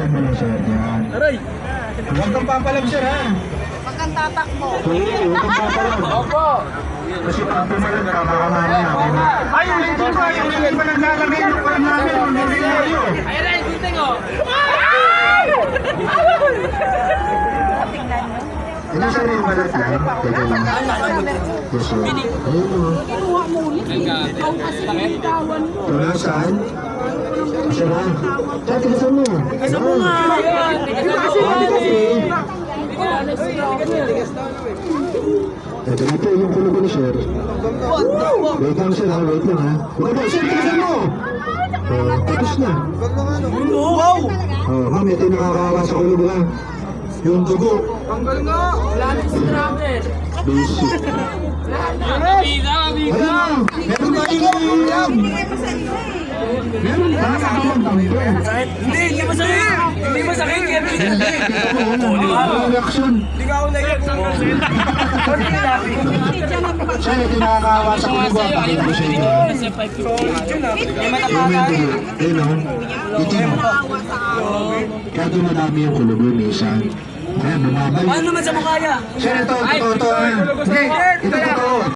Bilisan mo lang, sir. Yan. Aray! Huwag kang papalag, sir, ha? Huwag kang tatakbo. Oo, huwag kang papalag. Opo! Kasi pag pumalag ka, baka mamaya ako. Ay, ulitin ko. Ulitin pa naglalagay yung kuwan namin. Ulitin tayo. Ayan na, gunting oh! Ano sir yung balat lang? Teka lang. Yes, sir. Ayun, oh. Kinuha mo ulit. Ikaw kasi binitawan mo. Wala, saan? Sir, ha? Saan, tigasan mo. Tigasan mo nga. Ito na po yung kulo ko ni sir. Wait lang sir ha, wait lang ha. Wala, sir, tigasan mo. Tapos na. Wow! Ma'am, ito yung nakakawa sa kulo mo ha. Yung dugo. Tanggal nga! Wala na yung scrubber! Basic. Kabida! Ayun na! Meron tayong ulam! Meron ka? Nakakaman tanggal. Hindi masakit! Hindi masakit! Hindi, ito mo. Walang reaksyon. Hindi ka ako naiyak sa kasil! Sir, ito yung nakakawa sa kulo mo. Pakita ko sa inyo. Ayun o. Itim. Kaya dumadami yung kulo mo, minsan. Ayan, bumabay. Paano naman sa mukha niya? Sir, ito. Hindi, ito totoo.